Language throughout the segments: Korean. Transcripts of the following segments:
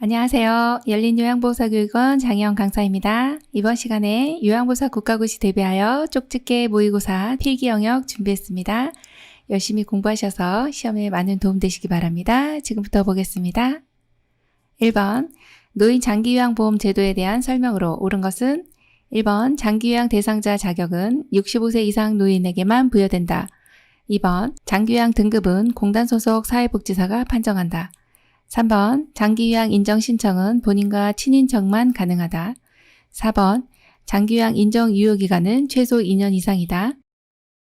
안녕하세요. 열린요양보호사교육원 장혜영 강사입니다. 이번 시간에 요양보호사 국가고시 대비하여 쪽집게 모의고사 필기영역 준비했습니다. 열심히 공부하셔서 시험에 많은 도움 되시기 바랍니다. 지금부터 보겠습니다. 1번 노인 장기요양보험 제도에 대한 설명으로 옳은 것은 1번 장기요양 대상자 자격은 65세 이상 노인에게만 부여된다. 2번 장기요양 등급은 공단 소속 사회복지사가 판정한다. 3번 장기요양 인정 신청은 본인과 친인척만 가능하다. 4번 장기요양 인정 유효기간은 최소 2년 이상이다.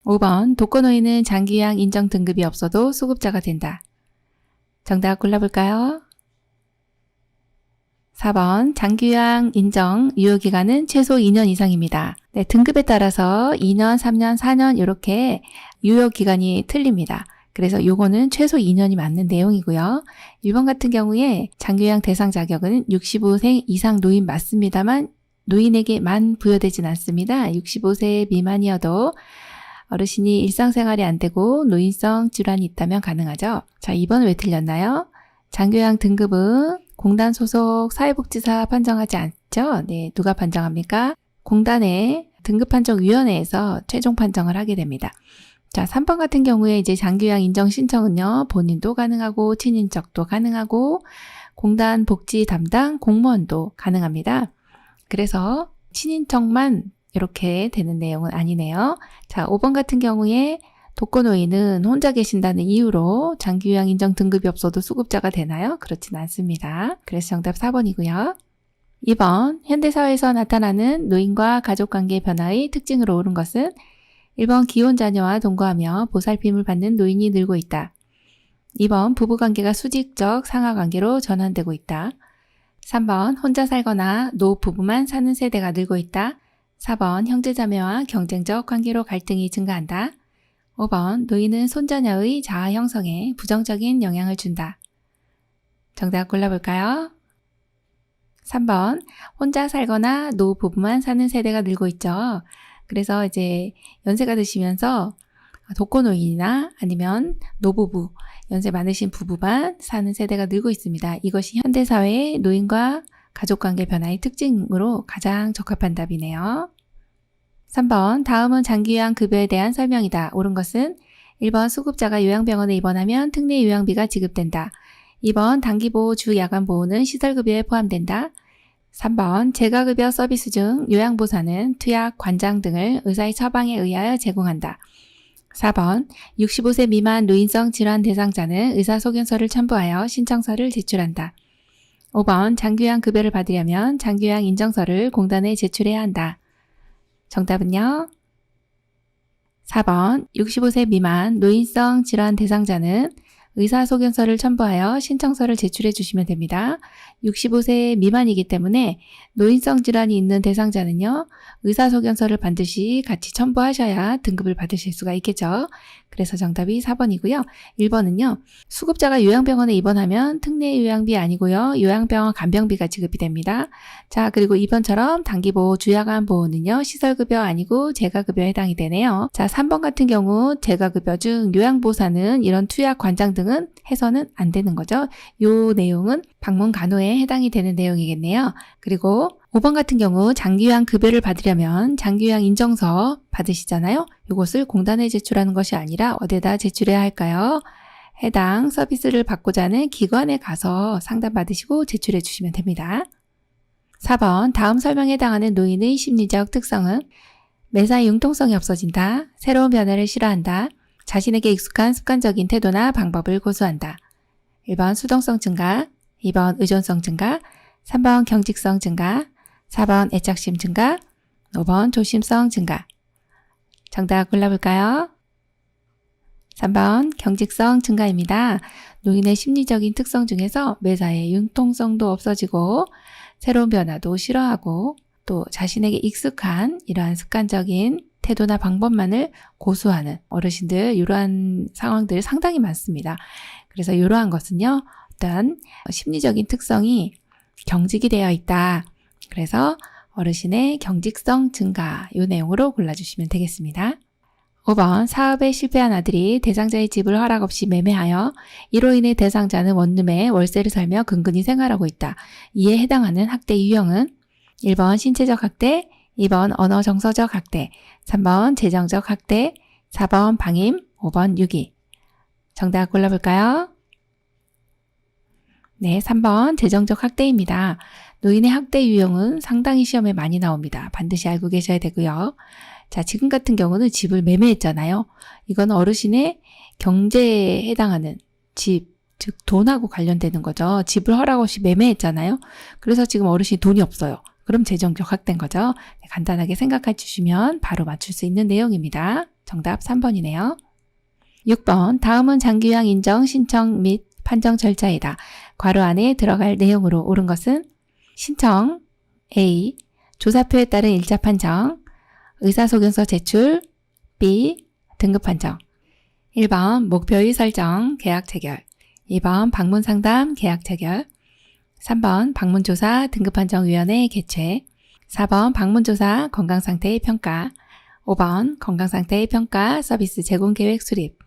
5번 독거노인은 장기요양 인정 등급이 없어도 수급자가 된다. 정답 골라볼까요? 4번 장기요양 인정 유효기간은 최소 2년 이상입니다. 네, 등급에 따라서 2년, 3년, 4년 이렇게 유효기간이 틀립니다. 그래서 요거는 최소 2년이 맞는 내용이고요. 1번 같은 경우에 장기요양 대상 자격은 65세 이상 노인 맞습니다만 노인에게만 부여되진 않습니다. 65세 미만이어도 어르신이 일상생활이 안 되고 노인성 질환이 있다면 가능하죠. 자, 2번 왜 틀렸나요? 장기요양 등급은 공단 소속 사회복지사 판정하지 않죠? 네, 누가 판정합니까? 공단의 등급판정위원회에서 최종 판정을 하게 됩니다. 자, 3번 같은 경우에 이제 장기요양 인정 신청은요, 본인도 가능하고, 친인척도 가능하고, 공단 복지 담당 공무원도 가능합니다. 그래서 친인척만 이렇게 되는 내용은 아니네요. 자, 5번 같은 경우에 독거노인은 혼자 계신다는 이유로 장기요양 인정 등급이 없어도 수급자가 되나요? 그렇진 않습니다. 그래서 정답 4번이고요. 2번, 현대사회에서 나타나는 노인과 가족관계 변화의 특징으로 옳은 것은 1번 기혼 자녀와 동거하며 보살핌을 받는 노인이 늘고 있다. 2번 부부관계가 수직적 상하관계로 전환되고 있다. 3번 혼자 살거나 노부부만 사는 세대가 늘고 있다. 4번 형제자매와 경쟁적 관계로 갈등이 증가한다. 5번 노인은 손자녀의 자아 형성에 부정적인 영향을 준다. 정답 골라볼까요? 3번 혼자 살거나 노부부만 사는 세대가 늘고 있죠. 그래서 이제 연세가 드시면서 독거노인이나 아니면 노부부, 연세 많으신 부부만 사는 세대가 늘고 있습니다. 이것이 현대사회의 노인과 가족관계 변화의 특징으로 가장 적합한 답이네요. 3번, 다음은 장기요양 급여에 대한 설명이다. 옳은 것은 1번 수급자가 요양병원에 입원하면 특례 요양비가 지급된다. 2번 단기보호 주 야간보호는 시설급여에 포함된다. 3번 재가급여 서비스 중 요양보사는 투약, 관장 등을 의사의 처방에 의하여 제공한다. 4번 65세 미만 노인성 질환 대상자는 의사소견서를 첨부하여 신청서를 제출한다. 5번 장기요양 급여를 받으려면 장기요양 인정서를 공단에 제출해야 한다. 정답은요? 4번 65세 미만 노인성 질환 대상자는 의사소견서를 첨부하여 신청서를 제출해 주시면 됩니다. 65세 미만이기 때문에 노인성 질환이 있는 대상자는요, 의사소견서를 반드시 같이 첨부하셔야 등급을 받으실 수가 있겠죠. 그래서 정답이 4번이고요. 1번은요, 수급자가 요양병원에 입원하면 특례 요양비 아니고요, 요양병원 간병비가 지급이 됩니다. 자, 그리고 2번처럼 단기보호 주야간보호는요, 시설급여 아니고 재가급여에 해당이 되네요. 자, 3번 같은 경우 재가급여 중 요양보사는 이런 투약, 관장 등은 해서는 안 되는 거죠. 요 내용은 방문 간호에 해당이 되는 내용이겠네요. 그리고 5번 같은 경우 장기요양 급여를 받으려면 장기요양 인정서 받으시잖아요. 이것을 공단에 제출하는 것이 아니라 어디에다 제출해야 할까요? 해당 서비스를 받고자 하는 기관에 가서 상담받으시고 제출해 주시면 됩니다. 4번 다음 설명에 해당하는 노인의 심리적 특성은 매사에 융통성이 없어진다. 새로운 변화를 싫어한다. 자신에게 익숙한 습관적인 태도나 방법을 고수한다. 1번 수동성 증가, 2번 의존성 증가, 3번 경직성 증가, 4번 애착심 증가, 5번 조심성 증가. 정답 골라볼까요? 3번 경직성 증가입니다. 노인의 심리적인 특성 중에서 매사에 융통성도 없어지고 새로운 변화도 싫어하고 또 자신에게 익숙한 이러한 습관적인 태도나 방법만을 고수하는 어르신들 이러한 상황들 상당히 많습니다. 그래서 이러한 것은요. 어떤 심리적인 특성이 경직이 되어 있다. 그래서 어르신의 경직성 증가 이 내용으로 골라주시면 되겠습니다. 5번 사업에 실패한 아들이 대상자의 집을 허락 없이 매매하여 이로 인해 대상자는 원룸에 월세를 살며 근근히 생활하고 있다. 이에 해당하는 학대 유형은 1번 신체적 학대, 2번 언어 정서적 학대, 3번 재정적 학대, 4번 방임, 5번 유기. 정답 골라볼까요? 네, 3번 재정적 학대입니다. 노인의 학대 유형은 상당히 시험에 많이 나옵니다. 반드시 알고 계셔야 되고요. 자, 지금 같은 경우는 집을 매매했잖아요. 이건 어르신의 경제에 해당하는 집, 즉 돈하고 관련되는 거죠. 집을 허락 없이 매매했잖아요. 그래서 지금 어르신이 돈이 없어요. 그럼 재정적 학대인 거죠. 네, 간단하게 생각해 주시면 바로 맞출 수 있는 내용입니다. 정답 3번이네요. 6번 다음은 장기요양 인정 신청 및 판정 절차이다. 괄호 안에 들어갈 내용으로 옳은 것은 신청 A. 조사표에 따른 1차 판정 의사소견서 제출 B. 등급 판정 1번 목표일 설정 계약 체결 2번 방문상담 계약 체결 3번 방문조사 등급판정위원회 개최 4번 방문조사 건강상태의 평가 5번 건강상태의 평가 서비스 제공계획 수립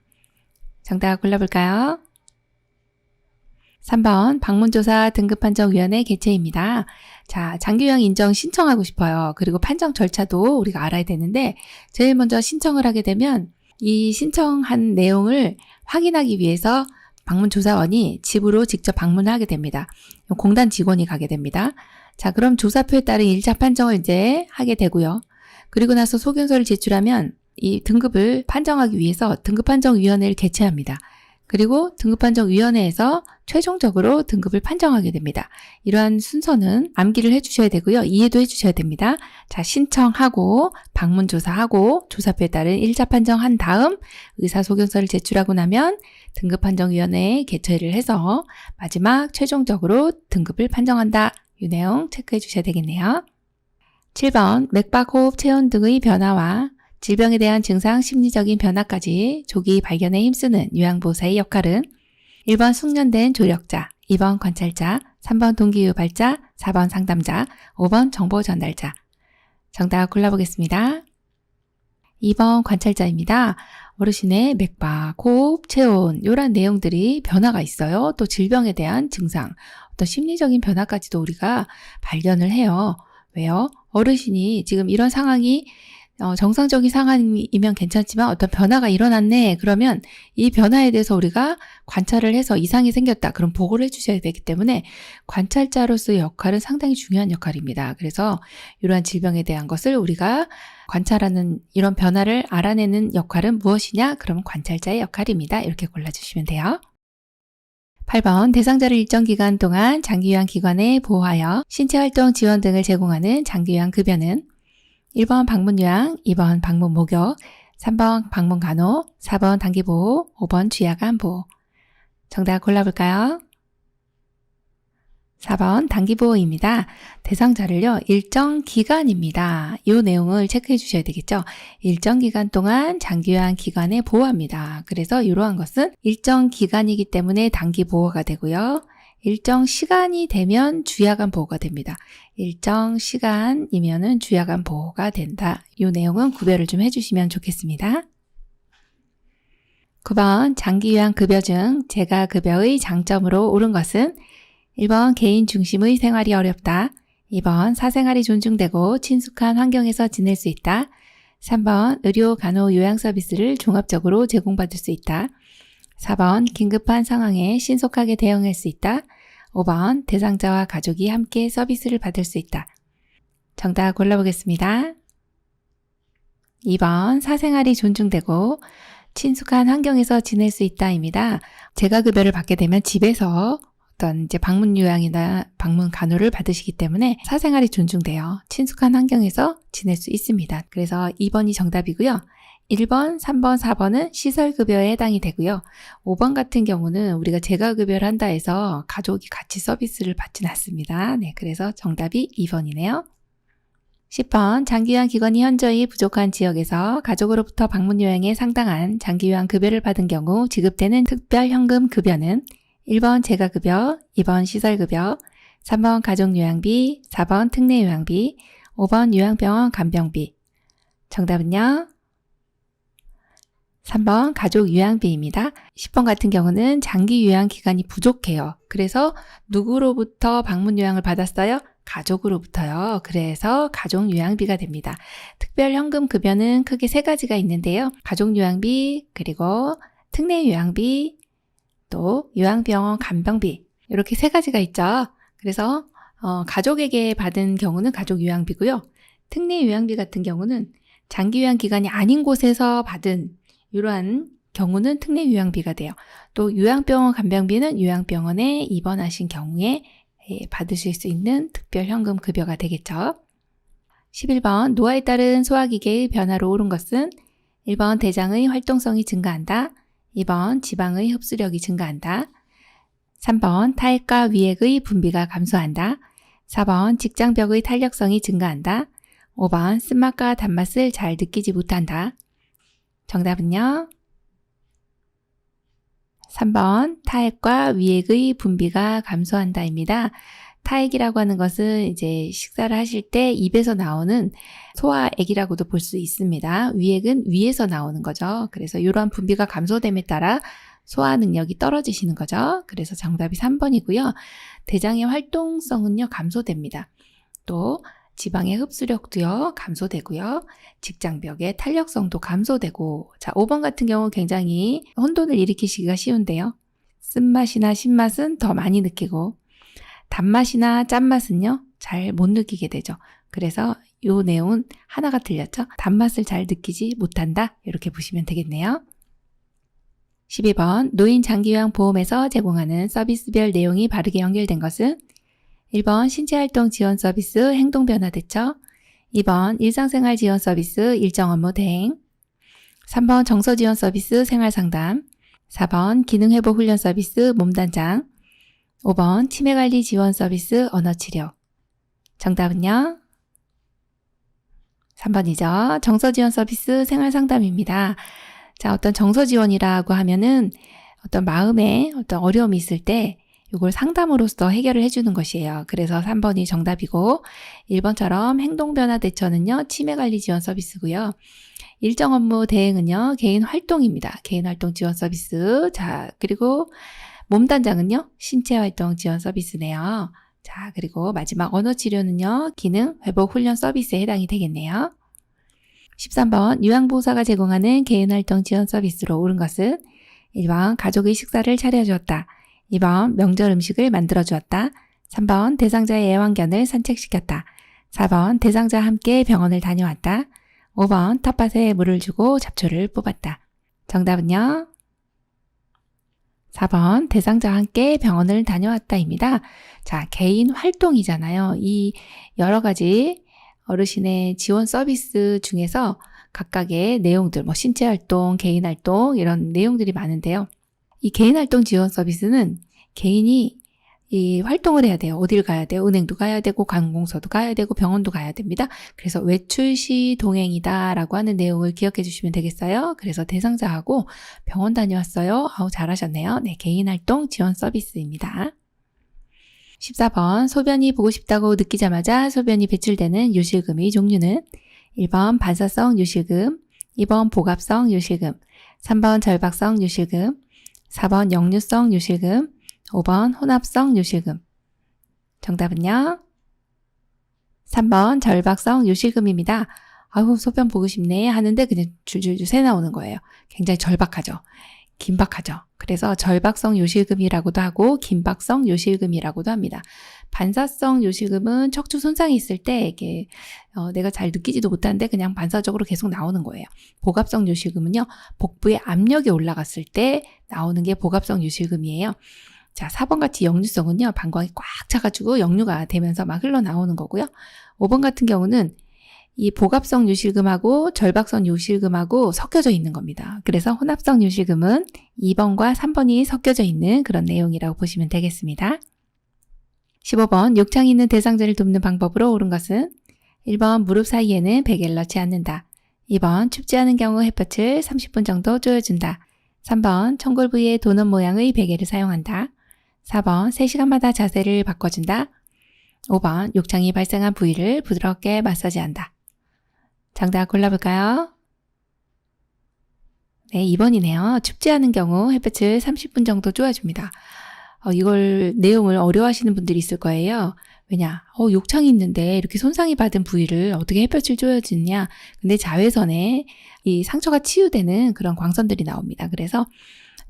정답 골라볼까요? 3번 방문조사 등급판정위원회 개최입니다. 자, 장기요양 인정 신청하고 싶어요. 그리고 판정 절차도 우리가 알아야 되는데 제일 먼저 신청을 하게 되면 이 신청한 내용을 확인하기 위해서 방문조사원이 집으로 직접 방문을 하게 됩니다. 공단 직원이 가게 됩니다. 자, 그럼 조사표에 따른 1차 판정을 이제 하게 되고요. 그리고 나서 소견서를 제출하면 이 등급을 판정하기 위해서 등급판정위원회를 개최합니다. 그리고 등급판정위원회에서 최종적으로 등급을 판정하게 됩니다. 이러한 순서는 암기를 해주셔야 되고요. 이해도 해주셔야 됩니다. 자, 신청하고 방문조사하고 조사표에 따른 1차 판정한 다음 의사소견서를 제출하고 나면 등급판정위원회에 개최를 해서 마지막 최종적으로 등급을 판정한다. 이 내용 체크해 주셔야 되겠네요. 7번 맥박, 호흡, 체온 등의 변화와 질병에 대한 증상, 심리적인 변화까지 조기 발견에 힘쓰는 요양보호사의 역할은 1번 숙련된 조력자, 2번 관찰자, 3번 동기유발자, 4번 상담자, 5번 정보 전달자. 정답 골라보겠습니다. 2번 관찰자입니다. 어르신의 맥박, 호흡, 체온 이런 내용들이 변화가 있어요. 또 질병에 대한 증상, 어떤 심리적인 변화까지도 우리가 발견을 해요. 왜요? 어르신이 지금 이런 상황이 정상적인 상황이면 괜찮지만 어떤 변화가 일어났네. 그러면 이 변화에 대해서 우리가 관찰을 해서 이상이 생겼다. 그럼 보고를 해주셔야 되기 때문에 관찰자로서의 역할은 상당히 중요한 역할입니다. 그래서 이러한 질병에 대한 것을 우리가 관찰하는 이런 변화를 알아내는 역할은 무엇이냐? 그러면 관찰자의 역할입니다. 이렇게 골라주시면 돼요. 8번 대상자를 일정 기간 동안 장기요양 기관에 보호하여 신체활동 지원 등을 제공하는 장기요양 급여는 1번 방문요양, 2번 방문 목욕, 3번 방문 간호, 4번 단기보호, 5번 취약암 보호. 정답 골라볼까요? 4번 단기보호입니다. 대상자를요, 일정 기간입니다. 이 내용을 체크해 주셔야 되겠죠. 일정 기간 동안 장기요양 기관에 보호합니다. 그래서 이러한 것은 일정 기간이기 때문에 단기보호가 되고요. 일정 시간이 되면 주야간 보호가 됩니다. 일정 시간이면은 주야간 보호가 된다. 이 내용은 구별을 좀 해주시면 좋겠습니다. 9번 장기요양 급여 중 재가급여의 장점으로 옳은 것은 1번 개인 중심의 생활이 어렵다. 2번 사생활이 존중되고 친숙한 환경에서 지낼 수 있다. 3번 의료, 간호, 요양 서비스를 종합적으로 제공받을 수 있다. 4번 긴급한 상황에 신속하게 대응할 수 있다. 5번 대상자와 가족이 함께 서비스를 받을 수 있다. 정답 골라보겠습니다. 2번 사생활이 존중되고 친숙한 환경에서 지낼 수 있다입니다. 재가급여를 받게 되면 집에서 어떤 이제 방문 요양이나 방문 간호를 받으시기 때문에 사생활이 존중돼요. 친숙한 환경에서 지낼 수 있습니다. 그래서 2번이 정답이고요. 1번, 3번, 4번은 시설급여에 해당이 되고요. 5번 같은 경우는 우리가 재가급여를 한다 해서 가족이 같이 서비스를 받진 않습니다. 네, 그래서 정답이 2번이네요. 10번, 장기요양 기관이 현저히 부족한 지역에서 가족으로부터 방문 요양에 상당한 장기요양 급여를 받은 경우 지급되는 특별현금 급여는 1번 재가급여, 2번 시설급여, 3번 가족요양비, 4번 특례요양비, 5번 요양병원 간병비. 정답은요? 3번 가족 요양비입니다. 10번 같은 경우는 장기 요양 기간이 부족해요. 그래서 누구로부터 방문 요양을 받았어요? 가족으로부터요. 그래서 가족 요양비가 됩니다. 특별 현금 급여는 크게 세 가지가 있는데요. 가족 요양비, 그리고 특례 요양비, 또 요양병원 간병비, 이렇게 세 가지가 있죠. 그래서 가족에게 받은 경우는 가족 요양비고요. 특례 요양비 같은 경우는 장기 요양 기간이 아닌 곳에서 받은 이러한 경우는 특례 요양비가 돼요. 또 요양병원 간병비는 요양병원에 입원하신 경우에 받으실 수 있는 특별 현금 급여가 되겠죠. 11번 노화에 따른 소화기계의 변화로 오른 것은 1번 대장의 활동성이 증가한다. 2번 지방의 흡수력이 증가한다. 3번 타액과 위액의 분비가 감소한다. 4번 직장벽의 탄력성이 증가한다. 5번 쓴맛과 단맛을 잘 느끼지 못한다. 정답은요? 3번 타액과 위액의 분비가 감소한다입니다. 타액이라고 하는 것은 이제 식사를 하실 때 입에서 나오는 소화액이라고도 볼 수 있습니다. 위액은 위에서 나오는 거죠. 그래서 이러한 분비가 감소됨에 따라 소화 능력이 떨어지시는 거죠. 그래서 정답이 3번이고요. 대장의 활동성은요, 감소됩니다. 또 지방의 흡수력도요, 감소되고요. 직장벽의 탄력성도 감소되고. 자, 5번 같은 경우 굉장히 혼돈을 일으키시기가 쉬운데요. 쓴맛이나 신맛은 더 많이 느끼고 단맛이나 짠맛은요, 잘 못 느끼게 되죠. 그래서 이 내용은 하나가 틀렸죠. 단맛을 잘 느끼지 못한다. 이렇게 보시면 되겠네요. 12번 노인 장기요양보험에서 제공하는 서비스별 내용이 바르게 연결된 것은 1번 신체활동 지원 서비스 행동변화 대처, 2번 일상생활 지원 서비스 일정 업무 대행, 3번 정서 지원 서비스 생활상담, 4번 기능회복 훈련 서비스 몸단장, 5번 치매관리 지원 서비스 언어치료. 정답은요? 3번이죠. 정서 지원 서비스 생활상담입니다. 자, 어떤 정서 지원이라고 하면은 어떤 마음에 어떤 어려움이 있을 때 이걸 상담으로서 해결을 해주는 것이에요. 그래서 3번이 정답이고 1번처럼 행동변화 대처는요. 치매관리 지원 서비스고요. 일정 업무 대행은요. 개인 활동입니다. 개인 활동 지원 서비스. 자, 그리고 몸단장은요. 신체활동 지원 서비스네요. 자, 그리고 마지막 언어치료는요. 기능 회복 훈련 서비스에 해당이 되겠네요. 13번 요양보호사가 제공하는 개인활동 지원 서비스로 옳은 것은 1번 가족의 식사를 차려주었다. 2번 명절 음식을 만들어주었다. 3번 대상자의 애완견을 산책시켰다. 4번 대상자와 함께 병원을 다녀왔다. 5번 텃밭에 물을 주고 잡초를 뽑았다. 정답은요? 4번 대상자와 함께 병원을 다녀왔다입니다. 자, 개인 활동이잖아요. 이 여러 가지 어르신의 지원 서비스 중에서 각각의 내용들, 뭐 신체활동, 개인활동 이런 내용들이 많은데요. 이 개인활동 지원 서비스는 개인이 이 활동을 해야 돼요. 어딜 가야 돼요? 은행도 가야 되고 관공서도 가야 되고 병원도 가야 됩니다. 그래서 외출 시 동행이다 라고 하는 내용을 기억해 주시면 되겠어요. 그래서 대상자하고 병원 다녀왔어요. 아우 잘하셨네요. 네, 개인활동 지원 서비스입니다. 14번 소변이 보고 싶다고 느끼자마자 소변이 배출되는 요실금의 종류는 1번 반사성 요실금, 2번 복압성 요실금, 3번 절박성 요실금, 4번 역류성 요실금, 5번 혼합성 요실금. 정답은요? 3번 절박성 요실금입니다. 아유 소변 보고 싶네 하는데 그냥 줄줄줄 새 나오는 거예요. 굉장히 절박하죠. 긴박하죠. 그래서 절박성 요실금이라고도 하고 긴박성 요실금이라고도 합니다. 반사성 요실금은 척추 손상이 있을 때 이게 내가 잘 느끼지도 못하는데 그냥 반사적으로 계속 나오는 거예요. 복압성 요실금은요. 복부에 압력이 올라갔을 때 나오는 게 복압성 요실금이에요. 자, 4번 같이 역류성은요. 방광이 꽉 차가지고 역류가 되면서 막 흘러나오는 거고요. 5번 같은 경우는 이 복압성 요실금하고 절박성 요실금하고 섞여져 있는 겁니다. 그래서 혼합성 요실금은 2번과 3번이 섞여져 있는 그런 내용이라고 보시면 되겠습니다. 15번 욕창이 있는 대상자를 돕는 방법으로 옳은 것은 1번 무릎 사이에는 베개를 넣지 않는다. 2번 춥지 않은 경우 햇볕을 30분 정도 쬐어준다. 3번 청골 부위의 도넛 모양의 베개를 사용한다. 4번 3시간마다 자세를 바꿔준다. 5번 욕창이 발생한 부위를 부드럽게 마사지한다. 정답 골라볼까요? 네, 2번이네요. 춥지 않은 경우 햇볕을 30분 정도 쬐어줍니다. 이걸 내용을 어려워하시는 분들이 있을 거예요. 왜냐? 욕창이 있는데 이렇게 손상이 받은 부위를 어떻게 햇볕을 쬐어주냐? 근데 자외선에 이 상처가 치유되는 그런 광선들이 나옵니다. 그래서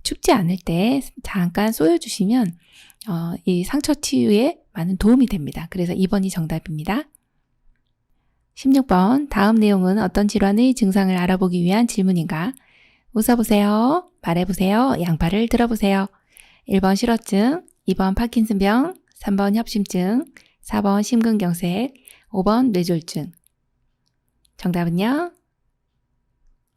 춥지 않을 때 잠깐 쏘여주시면 이 상처 치유에 많은 도움이 됩니다. 그래서 2번이 정답입니다. 16번, 다음 내용은 어떤 질환의 증상을 알아보기 위한 질문인가? 웃어보세요. 말해보세요. 양팔을 들어보세요. 1번 실어증, 2번 파킨슨병, 3번 협심증, 4번 심근경색, 5번 뇌졸중. 정답은요?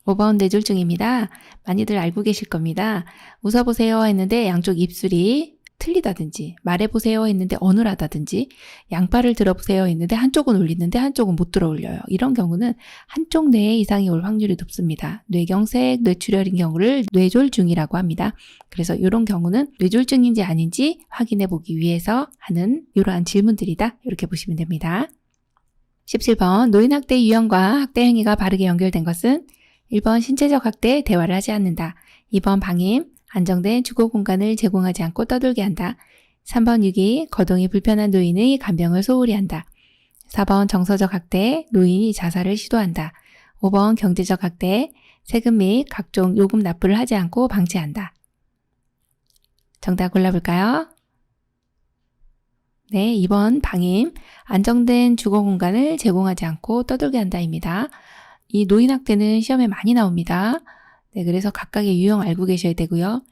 5번 뇌졸중입니다. 많이들 알고 계실 겁니다. 웃어보세요 했는데 양쪽 입술이 틀리다든지, 말해보세요 했는데 어눌하다든지, 양팔을 들어보세요 했는데 한쪽은 울리는데 한쪽은 못 들어 올려요. 이런 경우는 한쪽 뇌에 이상이 올 확률이 높습니다. 뇌경색, 뇌출혈인 경우를 뇌졸중이라고 합니다. 그래서 이런 경우는 뇌졸중인지 아닌지 확인해 보기 위해서 하는 이러한 질문들이다. 이렇게 보시면 됩니다. 17번, 노인학대 유형과 학대 행위가 바르게 연결된 것은 1번 신체적 학대, 대화를 하지 않는다. 2번 방임, 안정된 주거 공간을 제공하지 않고 떠들게 한다. 3번 유기, 거동이 불편한 노인의 간병을 소홀히 한다. 4번 정서적 학대, 노인이 자살을 시도한다. 5번 경제적 학대, 세금 및 각종 요금 납부를 하지 않고 방치한다. 정답 골라볼까요? 네, 2번 방임, 안정된 주거 공간을 제공하지 않고 떠들게 한다입니다. 이 노인학대는 시험에 많이 나옵니다. 네, 그래서 각각의 유형 알고 계셔야 되고요.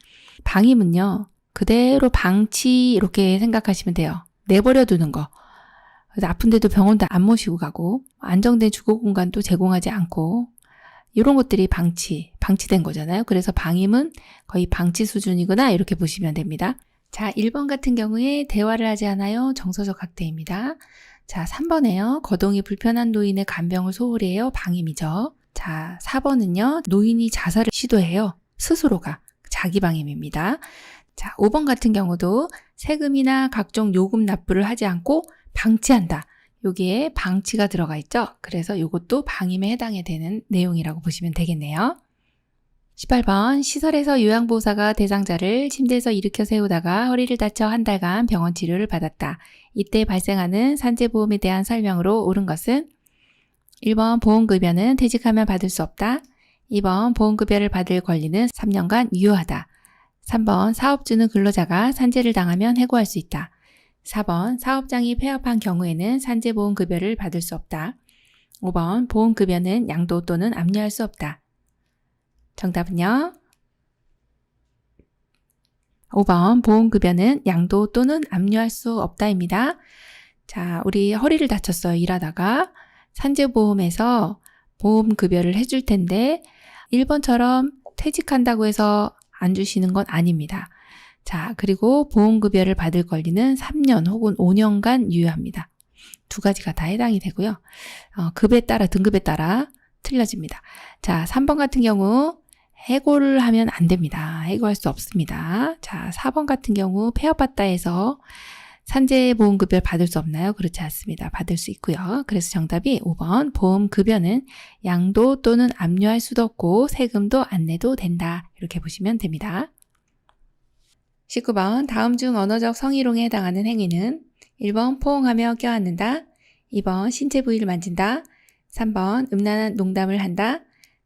방임은요, 그대로 방치 이렇게 생각하시면 돼요. 내버려 두는 거. 그래서 아픈데도 병원도 안 모시고 가고, 안정된 주거 공간도 제공하지 않고, 이런 것들이 방치된 거잖아요. 그래서 방임은 거의 방치 수준이구나 이렇게 보시면 됩니다. 자, 1번 같은 경우에 대화를 하지 않아요. 정서적 학대입니다. 자, 3번에요. 거동이 불편한 노인의 간병을 소홀히 해요. 방임이죠. 자, 4번은요. 노인이 자살을 시도해요. 스스로가. 자기 방임입니다. 자, 5번 같은 경우도 세금이나 각종 요금 납부를 하지 않고 방치한다. 여기에 방치가 들어가 있죠. 그래서 이것도 방임에 해당이 되는 내용이라고 보시면 되겠네요. 18번, 시설에서 요양보호사가 대상자를 침대에서 일으켜 세우다가 허리를 다쳐 한 달간 병원 치료를 받았다. 이때 발생하는 산재보험에 대한 설명으로 옳은 것은 1번 보험급여는 퇴직하면 받을 수 없다. 2번 보험급여를 받을 권리는 3년간 유효하다. 3번 사업주는 근로자가 산재를 당하면 해고할 수 있다. 4번 사업장이 폐업한 경우에는 산재보험급여를 받을 수 없다. 5번 보험급여는 양도 또는 압류할 수 없다. 정답은요? 5번 보험급여는 양도 또는 압류할 수 없다입니다. 자, 우리 허리를 다쳤어요. 일하다가 산재보험에서 보험급여를 해줄 텐데 1번처럼 퇴직한다고 해서 안 주시는 건 아닙니다. 자, 그리고 보험급여를 받을 권리는 3년 혹은 5년간 유효합니다. 두 가지가 다 해당이 되고요. 급에 따라, 등급에 따라 틀려집니다. 자, 3번 같은 경우 해고를 하면 안 됩니다. 해고할 수 없습니다. 자, 4번 같은 경우 폐업받다 해서 산재보험급여를 받을 수 없나요? 그렇지 않습니다. 받을 수 있고요. 그래서 정답이 5번 보험급여는 양도 또는 압류할 수도 없고 세금도 안 내도 된다. 이렇게 보시면 됩니다. 19번 다음 중 언어적 성희롱에 해당하는 행위는 1번 포옹하며 껴안는다. 2번 신체 부위를 만진다. 3번 음란한 농담을 한다.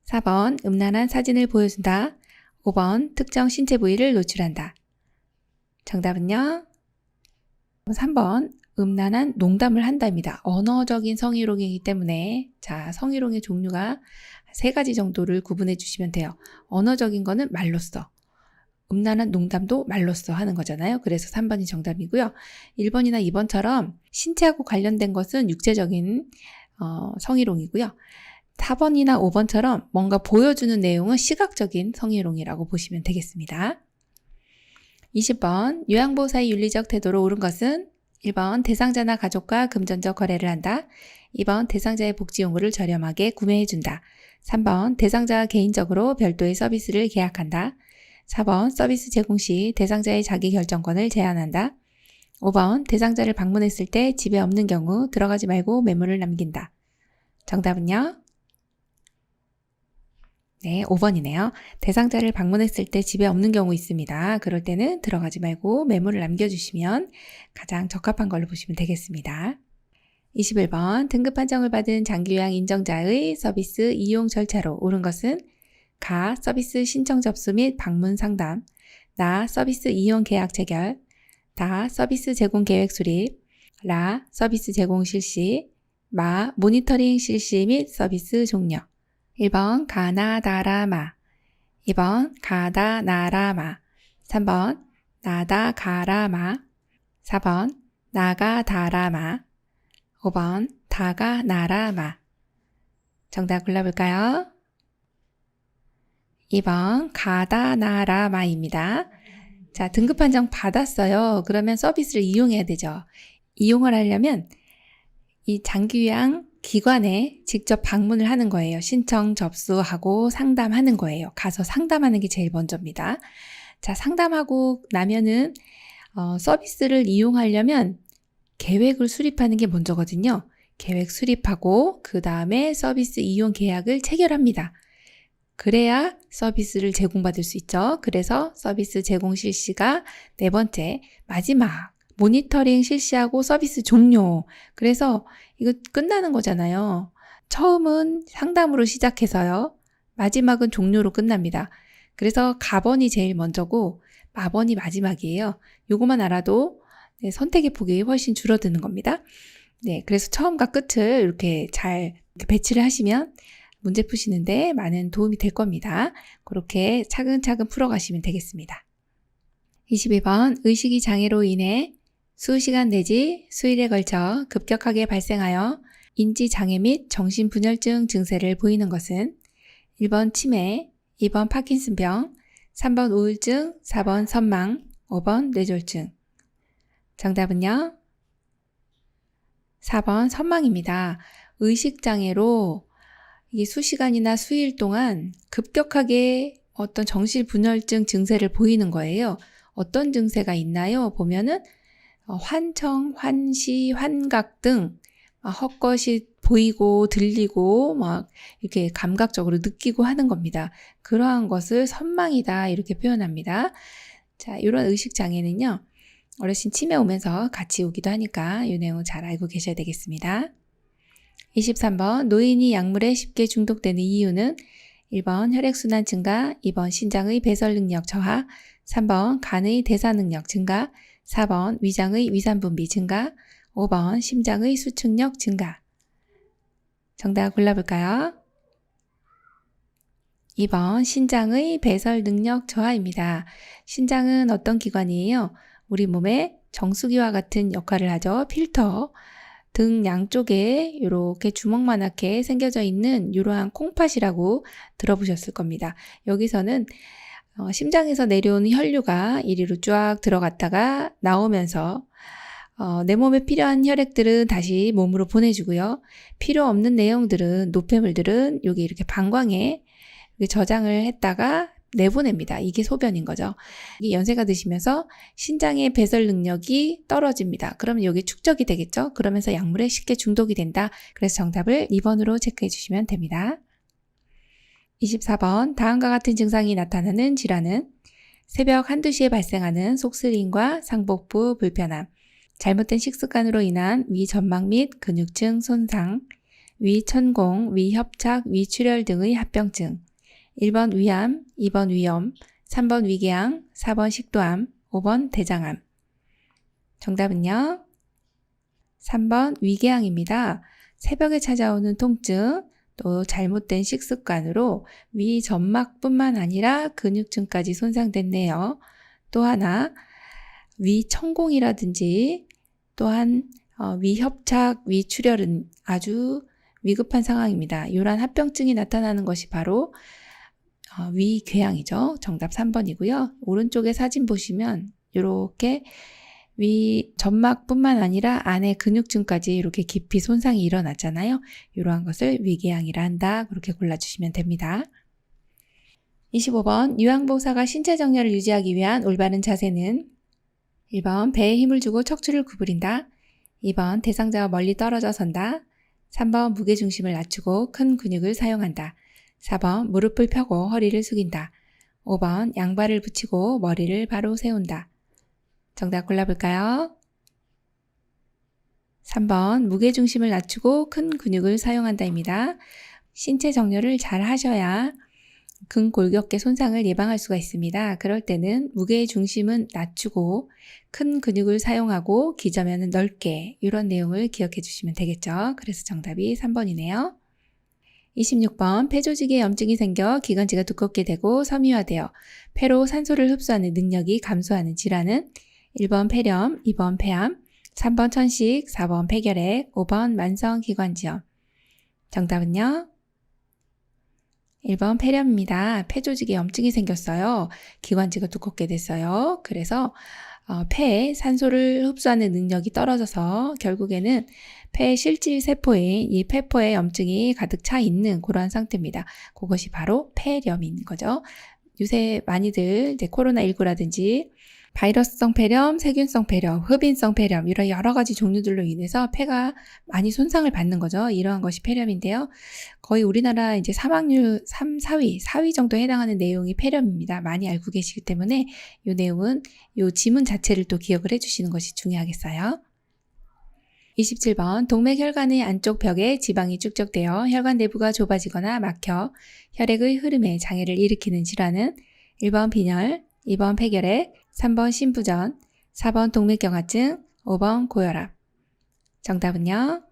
4번 음란한 사진을 보여준다. 5번 특정 신체 부위를 노출한다. 정답은요? 3번 음란한 농담을 한다입니다. 언어적인 성희롱이기 때문에 자, 성희롱의 종류가 3가지 정도를 구분해 주시면 돼요. 언어적인 거는 말로써, 음란한 농담도 말로써 하는 거잖아요. 그래서 3번이 정답이고요. 1번이나 2번처럼 신체하고 관련된 것은 육체적인 성희롱이고요. 4번이나 5번처럼 뭔가 보여주는 내용은 시각적인 성희롱이라고 보시면 되겠습니다. 20번 요양보호사의 윤리적 태도로 옳은 것은 1번 대상자나 가족과 금전적 거래를 한다. 2번 대상자의 복지용구를 저렴하게 구매해준다. 3번 대상자가 개인적으로 별도의 서비스를 계약한다. 4번 서비스 제공 시 대상자의 자기 결정권을 제한한다. 5번 대상자를 방문했을 때 집에 없는 경우 들어가지 말고 메모를 남긴다. 정답은요? 네, 5번이네요. 대상자를 방문했을 때 집에 없는 경우 있습니다. 그럴 때는 들어가지 말고 메모를 남겨주시면 가장 적합한 걸로 보시면 되겠습니다. 21번 등급 판정을 받은 장기요양 인정자의 서비스 이용 절차로 옳은 것은 가 서비스 신청 접수 및 방문 상담, 나 서비스 이용 계약 체결, 다 서비스 제공 계획 수립, 라 서비스 제공 실시, 마 모니터링 실시 및 서비스 종료. 1번 가나다라마, 2번 가다나라마, 3번 나다가라마, 4번 나가다라마, 5번 다가나라마. 정답 골라볼까요? 2번 가다나라마입니다. 자, 등급 판정 받았어요. 그러면 서비스를 이용해야 되죠. 이용을 하려면 이 장기요양 기관에 직접 방문을 하는 거예요. 신청 접수하고 상담하는 거예요. 가서 상담하는 게 제일 먼저입니다. 자, 상담하고 나면은 서비스를 이용하려면 계획을 수립하는 게 먼저거든요. 계획 수립하고 그 다음에 서비스 이용 계약을 체결합니다. 그래야 서비스를 제공받을 수 있죠. 그래서 서비스 제공 실시가 네 번째, 마지막 모니터링 실시하고 서비스 종료. 그래서 이거 끝나는 거잖아요. 처음은 상담으로 시작해서요. 마지막은 종료로 끝납니다. 그래서 가번이 제일 먼저고 마번이 마지막이에요. 요거만 알아도 선택의 폭이 훨씬 줄어드는 겁니다. 네, 그래서 처음과 끝을 이렇게 잘 배치를 하시면 문제 푸시는데 많은 도움이 될 겁니다. 그렇게 차근차근 풀어가시면 되겠습니다. 22번 의식이 장애로 인해 수시간 내지 수일에 걸쳐 급격하게 발생하여 인지장애 및 정신분열증 증세를 보이는 것은 1번 치매, 2번 파킨슨병, 3번 우울증, 4번 선망, 5번 뇌졸중. 정답은요? 4번 선망입니다. 의식장애로 이 수시간이나 수일 동안 급격하게 어떤 정신분열증 증세를 보이는 거예요. 어떤 증세가 있나요? 보면은 환청, 환시, 환각 등 헛것이 보이고 들리고 막 이렇게 감각적으로 느끼고 하는 겁니다. 그러한 것을 선망이다 이렇게 표현합니다. 자, 이런 의식 장애는요. 어르신 치매 오면서 같이 오기도 하니까 이 내용 잘 알고 계셔야 되겠습니다. 23번 노인이 약물에 쉽게 중독되는 이유는 1번 혈액순환 증가, 2번 신장의 배설 능력 저하, 3번 간의 대사 능력 증가, 4번 위장의 위산 분비 증가, 5번 심장의 수축력 증가. 정답 골라볼까요? 2번 신장의 배설 능력 저하입니다. 신장은 어떤 기관이에요? 우리 몸에 정수기와 같은 역할을 하죠. 필터. 등 양쪽에 이렇게 주먹만하게 생겨져 있는 이러한 콩팥이라고 들어보셨을 겁니다. 여기서는 심장에서 내려오는 혈류가 이리로 쫙 들어갔다가 나오면서 내 몸에 필요한 혈액들은 다시 몸으로 보내주고요. 필요 없는 내용들은 노폐물들은 여기 이렇게 방광에 저장을 했다가 내보냅니다. 이게 소변인 거죠. 이게 연세가 드시면서 신장의 배설 능력이 떨어집니다. 그러면 여기 축적이 되겠죠. 그러면서 약물에 쉽게 중독이 된다. 그래서 정답을 2번으로 체크해 주시면 됩니다. 24번 다음과 같은 증상이 나타나는 질환은 새벽 1~2시에 발생하는 속쓰림과 상복부 불편함, 잘못된 식습관으로 인한 위점막 및 근육층 손상, 위천공, 위협착, 위출혈 등의 합병증, 1번 위암, 2번 위염, 3번 위궤양, 4번 식도암, 5번 대장암. 정답은요? 3번 위궤양입니다. 새벽에 찾아오는 통증, 또 잘못된 식습관으로 위점막뿐만 아니라 근육층까지 손상됐네요. 또 하나 위천공이라든지 또한 위협착, 위출혈은 아주 위급한 상황입니다. 이러한 합병증이 나타나는 것이 바로 위궤양이죠. 정답 3번이고요. 오른쪽에 사진 보시면 이렇게 위점막뿐만 아니라 안에 근육층까지 이렇게 깊이 손상이 일어났잖아요. 이러한 것을 위궤양이라 한다. 그렇게 골라주시면 됩니다. 25번 유황보호사가 신체 정렬을 유지하기 위한 올바른 자세는 1번 배에 힘을 주고 척추를 구부린다. 2번 대상자와 멀리 떨어져 선다. 3번 무게중심을 낮추고 큰 근육을 사용한다. 4번 무릎을 펴고 허리를 숙인다. 5번 양발을 붙이고 머리를 바로 세운다. 정답 골라볼까요? 3번 무게중심을 낮추고 큰 근육을 사용한다입니다. 신체 정렬을 잘 하셔야 근골격계 손상을 예방할 수가 있습니다. 그럴 때는 무게의 중심은 낮추고 큰 근육을 사용하고 기저면은 넓게 이런 내용을 기억해 주시면 되겠죠. 그래서 정답이 3번이네요. 26번 폐 조직에 염증이 생겨 기관지가 두껍게 되고 섬유화되어 폐로 산소를 흡수하는 능력이 감소하는 질환은 1번 폐렴, 2번 폐암, 3번 천식, 4번 폐결핵, 5번 만성기관지염. 정답은요? 1번 폐렴입니다. 폐 조직에 염증이 생겼어요. 기관지가 두껍게 됐어요. 그래서 폐에 산소를 흡수하는 능력이 떨어져서 결국에는 폐 실질 세포인 이 폐포에 염증이 가득 차 있는 그러한 상태입니다. 그것이 바로 폐렴인 거죠. 요새 많이들 이제 코로나19라든지 바이러스성 폐렴, 세균성 폐렴, 흡인성 폐렴 이런 여러 가지 종류들로 인해서 폐가 많이 손상을 받는 거죠. 이러한 것이 폐렴인데요. 거의 우리나라 이제 사망률 3, 4위 정도에 해당하는 내용이 폐렴입니다. 많이 알고 계시기 때문에 이 내용은 이 지문 자체를 또 기억을 해주시는 것이 중요하겠어요. 27번 동맥혈관의 안쪽 벽에 지방이 축적되어 혈관 내부가 좁아지거나 막혀 혈액의 흐름에 장애를 일으키는 질환은 1번 빈혈, 2번 폐결핵, 3번 심부전, 4번 동맥경화증, 5번 고혈압. 정답은요?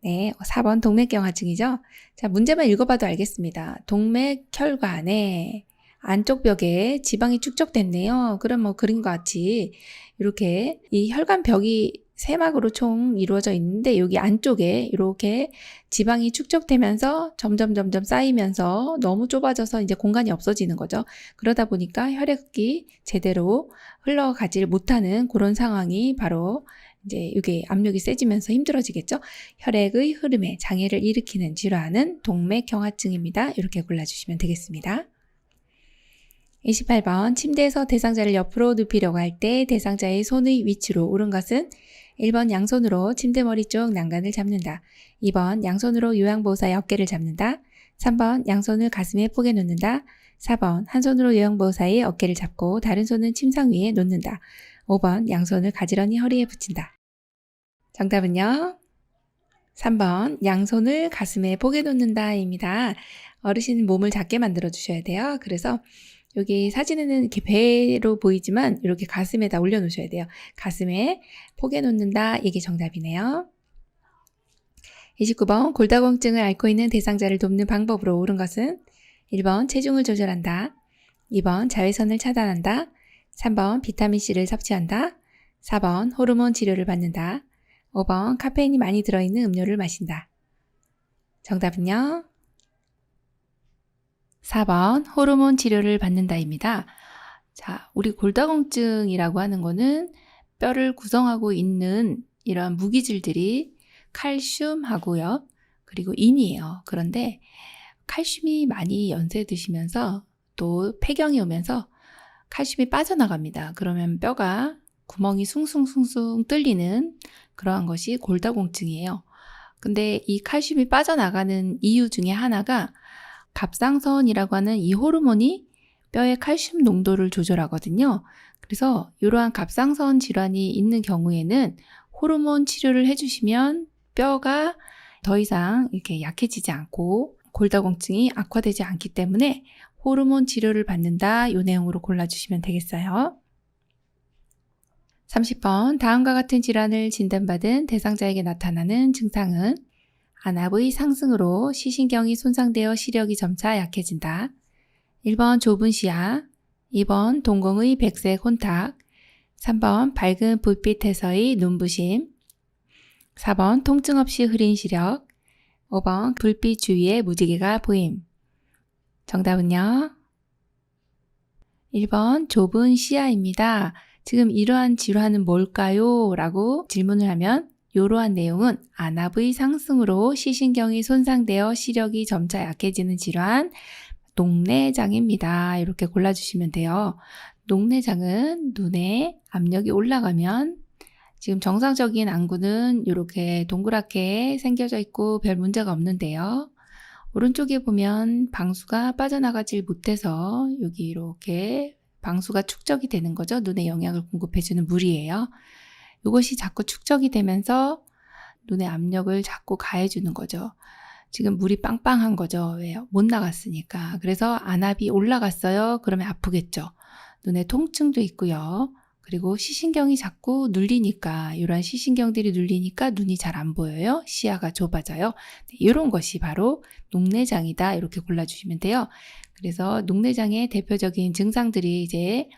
네, 4번 동맥경화증이죠. 자, 문제만 읽어봐도 알겠습니다. 동맥혈관에 안쪽 벽에 지방이 축적됐네요. 그럼 뭐 그림과 같이 이렇게 이 혈관벽이 세막으로 총 이루어져 있는데 여기 안쪽에 이렇게 지방이 축적되면서 점점 쌓이면서 너무 좁아져서 이제 공간이 없어지는 거죠. 그러다 보니까 혈액이 제대로 흘러가지를 못하는 그런 상황이 바로 이제 이게 압력이 세지면서 힘들어지겠죠. 혈액의 흐름에 장애를 일으키는 질환은 동맥경화증입니다. 이렇게 골라주시면 되겠습니다. 28번 침대에서 대상자를 옆으로 눕히려고 할 때 대상자의 손의 위치로 옳은 것은 1번 양손으로 침대 머리 쪽 난간을 잡는다. 2번 양손으로 요양보호사의 어깨를 잡는다. 3번 양손을 가슴에 포개 놓는다. 4번 한 손으로 요양보호사의 어깨를 잡고 다른 손은 침상 위에 놓는다. 5번 양손을 가지런히 허리에 붙인다. 정답은요? 3번 양손을 가슴에 포개 놓는다입니다. 어르신 몸을 작게 만들어 주셔야 돼요. 그래서 여기 사진에는 이렇게 배로 보이지만 이렇게 가슴에다 올려놓으셔야 돼요. 가슴에 포개 놓는다. 이게 정답이네요. 29번 골다공증을 앓고 있는 대상자를 돕는 방법으로 옳은 것은 1번 체중을 조절한다. 2번 자외선을 차단한다. 3번 비타민C를 섭취한다. 4번 호르몬 치료를 받는다. 5번 카페인이 많이 들어있는 음료를 마신다. 정답은요? 4번 호르몬 치료를 받는다입니다. 자, 우리 골다공증이라고 하는 거는 뼈를 구성하고 있는 이러한 무기질들이 칼슘하고요. 그리고 인이에요. 그런데 칼슘이 많이 연쇄되시면서 또 폐경이 오면서 칼슘이 빠져나갑니다. 그러면 뼈가 구멍이 숭숭숭숭 뚫리는 그러한 것이 골다공증이에요. 근데 이 칼슘이 빠져나가는 이유 중에 하나가 갑상선이라고 하는 이 호르몬이 뼈의 칼슘 농도를 조절하거든요. 그래서 이러한 갑상선 질환이 있는 경우에는 호르몬 치료를 해주시면 뼈가 더 이상 이렇게 약해지지 않고 골다공증이 악화되지 않기 때문에 호르몬 치료를 받는다. 이 내용으로 골라주시면 되겠어요. 30번 다음과 같은 질환을 진단받은 대상자에게 나타나는 증상은 안압의 상승으로 시신경이 손상되어 시력이 점차 약해진다. 1번 좁은 시야, 2번 동공의 백색 혼탁, 3번 밝은 불빛에서의 눈부심, 4번 통증 없이 흐린 시력, 5번 불빛 주위에 무지개가 보임. 정답은요? 1번 좁은 시야입니다. 지금 이러한 질환은 뭘까요? 라고 질문을 하면 이러한 내용은 안압의 상승으로 시신경이 손상되어 시력이 점차 약해지는 질환, 녹내장입니다. 이렇게 골라주시면 돼요. 녹내장은 눈에 압력이 올라가면 지금 정상적인 안구는 이렇게 동그랗게 생겨져 있고 별 문제가 없는데요. 오른쪽에 보면 방수가 빠져나가질 못해서 여기 이렇게 방수가 축적이 되는 거죠. 눈에 영양을 공급해주는 물이에요. 이것이 자꾸 축적이 되면서 눈의 압력을 자꾸 가해주는 거죠. 지금 물이 빵빵한 거죠. 왜요? 못 나갔으니까. 그래서 안압이 올라갔어요. 그러면 아프겠죠. 눈에 통증도 있고요. 그리고 시신경이 자꾸 눌리니까, 이런 시신경들이 눌리니까 눈이 잘 안 보여요. 시야가 좁아져요. 이런 것이 바로 녹내장이다. 이렇게 골라주시면 돼요. 그래서 녹내장의 대표적인 증상들이 이제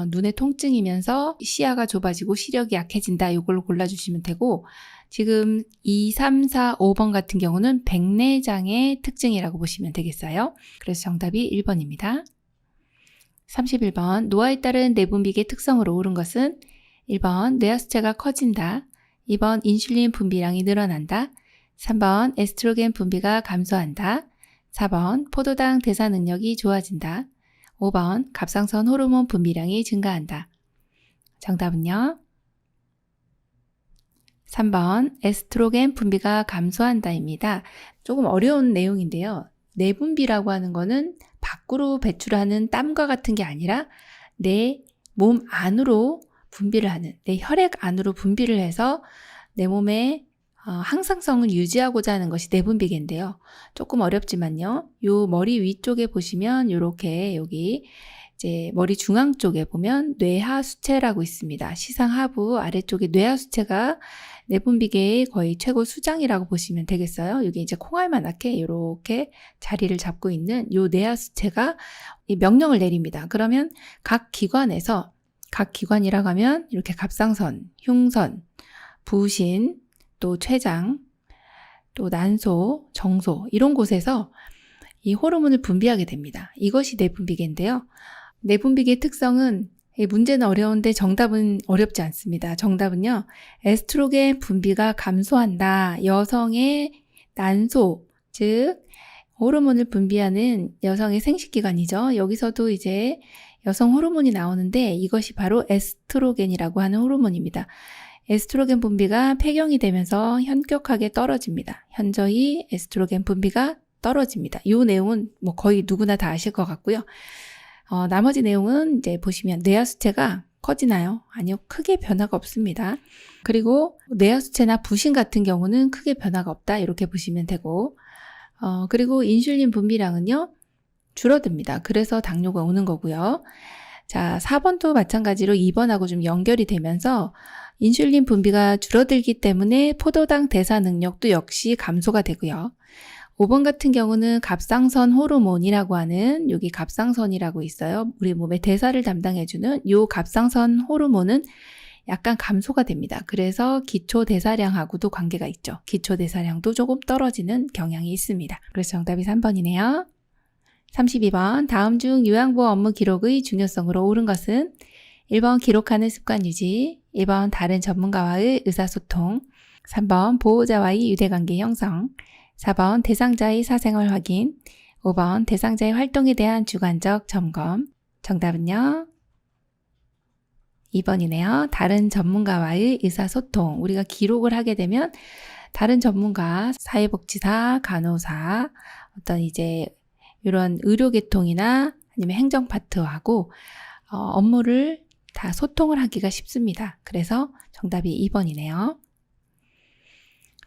눈의 통증이면서 시야가 좁아지고 시력이 약해진다. 이걸로 골라주시면 되고, 지금 2, 3, 4, 5번 같은 경우는 백내장의 특징이라고 보시면 되겠어요. 그래서 정답이 1번입니다. 31번, 노화에 따른 내분비계 특성으로 옳은 것은 1번, 뇌하수체가 커진다. 2번, 인슐린 분비량이 늘어난다. 3번, 에스트로겐 분비가 감소한다. 4번, 포도당 대사 능력이 좋아진다. 5번, 갑상선 호르몬 분비량이 증가한다. 정답은요? 3번, 에스트로겐 분비가 감소한다입니다. 조금 어려운 내용인데요. 내분비라고 하는 거는 밖으로 배출하는 땀과 같은 게 아니라 내 몸 안으로 분비를 하는, 내 혈액 안으로 분비를 해서 내 몸의 항상성을 유지하고자 하는 것이 내분비계인데요. 조금 어렵지만요. 요 머리 위쪽에 보시면 이렇게 여기 이제 머리 중앙 쪽에 보면 뇌하수체라고 있습니다. 시상하부 아래쪽에 뇌하수체가 내분비계의 거의 최고 수장이라고 보시면 되겠어요. 여기 이제 콩알만하게 이렇게 자리를 잡고 있는 요 뇌하수체가 이 명령을 내립니다. 그러면 각 기관에서, 각 기관이라고 하면 이렇게 갑상선, 흉선, 부신, 또 췌장, 또 난소, 정소 이런 곳에서 이 호르몬을 분비하게 됩니다. 이것이 내분비계인데요. 내분비계의 특성은, 문제는 어려운데 정답은 어렵지 않습니다. 정답은요, 에스트로겐 분비가 감소한다. 여성의 난소, 즉 호르몬을 분비하는 여성의 생식기관이죠. 여기서도 이제 여성 호르몬이 나오는데 이것이 바로 에스트로겐이라고 하는 호르몬입니다. 에스트로겐 분비가 폐경이 되면서 현격하게 떨어집니다. 현저히 에스트로겐 분비가 떨어집니다. 이 내용은 뭐 거의 누구나 다 아실 것 같고요. 나머지 내용은 이제 보시면 뇌하수체가 커지나요? 아니요, 크게 변화가 없습니다. 그리고 뇌하수체나 부신 같은 경우는 크게 변화가 없다. 이렇게 보시면 되고, 그리고 인슐린 분비량은요, 줄어듭니다. 그래서 당뇨가 오는 거고요. 자, 4번도 마찬가지로 2번하고 좀 연결이 되면서 인슐린 분비가 줄어들기 때문에 포도당 대사 능력도 역시 감소가 되고요. 5번 같은 경우는 갑상선 호르몬이라고 하는, 여기 갑상선이라고 있어요. 우리 몸의 대사를 담당해주는 이 갑상선 호르몬은 약간 감소가 됩니다. 그래서 기초 대사량하고도 관계가 있죠. 기초 대사량도 조금 떨어지는 경향이 있습니다. 그래서 정답이 3번이네요. 32번, 다음 중 요양보호 업무 기록의 중요성으로 옳은 것은 1번 기록하는 습관 유지, 2번 다른 전문가와의 의사소통, 3번 보호자와의 유대관계 형성, 4번 대상자의 사생활 확인, 5번 대상자의 활동에 대한 주관적 점검. 정답은요? 2번이네요. 다른 전문가와의 의사소통. 우리가 기록을 하게 되면 다른 전문가, 사회복지사, 간호사, 어떤 이제 이런 의료계통이나 아니면 행정 파트하고 업무를 다 소통을 하기가 쉽습니다. 그래서 정답이 2번이네요.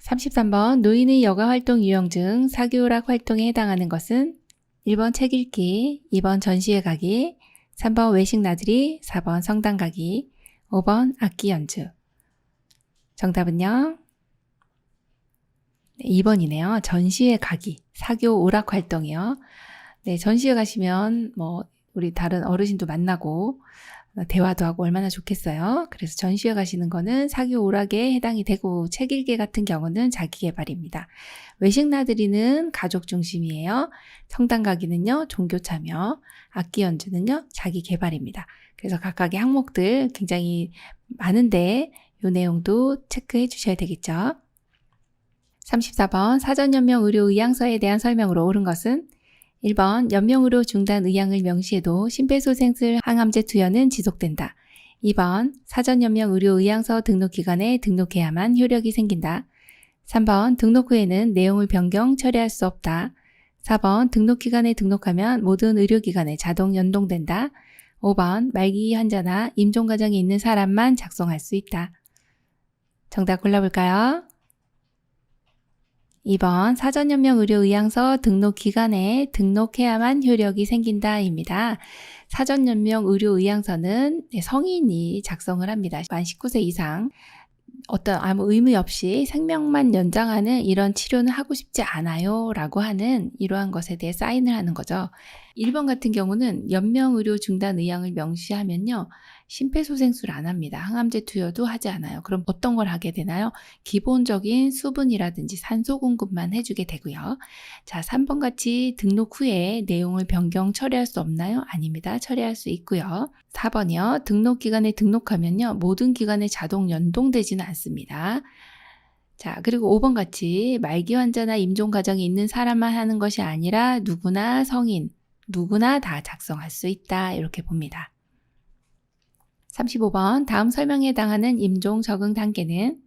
33번, 노인의 여가활동 유형 중 사교오락 활동에 해당하는 것은 1번 책 읽기, 2번 전시회 가기, 3번 외식 나들이, 4번 성당 가기, 5번 악기 연주. 정답은요? 2번이네요. 전시회 가기, 사교 오락 활동이요. 네, 전시회 가시면 우리 다른 어르신도 만나고 대화도 하고 얼마나 좋겠어요. 그래서 전시회 가시는 거는 사교 오락에 해당이 되고, 책 읽기 같은 경우는 자기계발입니다. 외식 나들이는 가족 중심이에요. 성당 가기는요, 종교 참여, 악기 연주는요, 자기계발입니다. 그래서 각각의 항목들 굉장히 많은데 이 내용도 체크해 주셔야 되겠죠. 34번, 사전연명 의료 의향서에 대한 설명으로 옳은 것은 1번, 연명의료 중단 의향을 명시해도 심폐소생술 항암제 투여는 지속된다. 2번, 사전연명 의료 의향서 등록기관에 등록해야만 효력이 생긴다. 3번, 등록 후에는 내용을 변경 처리할 수 없다. 4번 등록기간에 등록하면 모든 의료기관에 자동 연동된다. 5번 말기 환자나 임종과정이 있는 사람만 작성할 수 있다. 정답 골라볼까요? 2번 사전연명 의료의향서 등록기간에 등록해야만 효력이 생긴다입니다. 사전연명 의료의향서는 성인이 작성을 합니다. 만 19세 이상 어떤 아무 의무 없이 생명만 연장하는 이런 치료는 하고 싶지 않아요 라고 하는 이러한 것에 대해 사인을 하는 거죠. 1번 같은 경우는 연명의료 중단 의향을 명시하면요. 심폐소생술 안 합니다. 항암제 투여도 하지 않아요. 그럼 어떤 걸 하게 되나요? 기본적인 수분이라든지 산소 공급만 해주게 되고요. 자, 3번 같이 등록 후에 내용을 변경 처리할 수 없나요? 아닙니다. 처리할 수 있고요. 4번이요. 등록 기간에 등록하면요. 모든 기간에 자동 연동되지는 않습니다. 자, 그리고 5번 같이 말기 환자나 임종 과정이 있는 사람만 하는 것이 아니라 누구나 성인, 누구나 다 작성할 수 있다. 이렇게 봅니다. 35번 다음 설명에 해당하는 임종 적응 단계는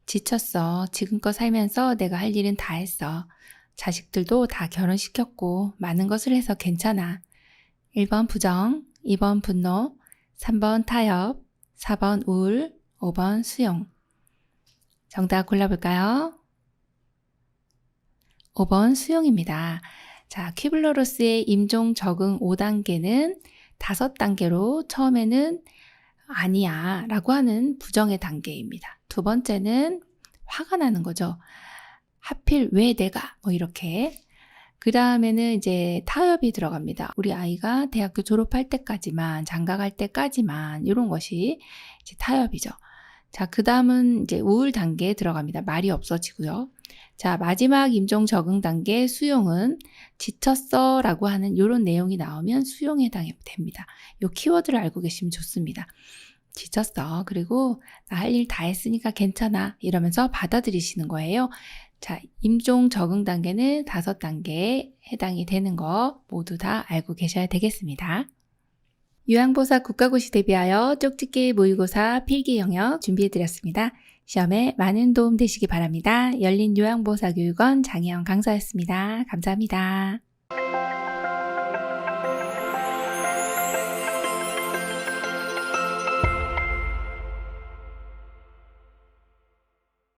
지쳤어. 지금껏 살면서 내가 할 일은 다 했어. 자식들도 다 결혼시켰고 많은 것을 해서 괜찮아. 1번 부정, 2번 분노, 3번 타협, 4번 우울, 5번 수용. 정답 골라볼까요? 5번 수용입니다. 자, 퀴블러로스의 임종 적응 5단계는 5단계로 처음에는 아니야 라고 하는 부정의 단계입니다. 두 번째는 화가 나는 거죠. 하필 왜 내가 이렇게. 그 다음에는 이제 타협이 들어갑니다. 우리 아이가 대학교 졸업할 때까지만, 장가갈 때까지만 이런 것이 이제 타협이죠. 자, 그 다음은 이제 우울 단계에 들어갑니다. 말이 없어지고요. 자, 마지막 임종 적응 단계 수용은 지쳤어 라고 하는 이런 내용이 나오면 수용에 해당이 됩니다. 이 키워드를 알고 계시면 좋습니다. 지쳤어. 그리고 나 할 일 다 했으니까 괜찮아. 이러면서 받아들이시는 거예요. 자, 임종 적응 단계는 5단계에 해당이 되는 거 모두 다 알고 계셔야 되겠습니다. 요양보사 국가고시 대비하여 쪽집게 모의고사 필기 영역 준비해드렸습니다. 시험에 많은 도움 되시기 바랍니다. 열린 요양보사 교육원 장혜영 강사였습니다. 감사합니다.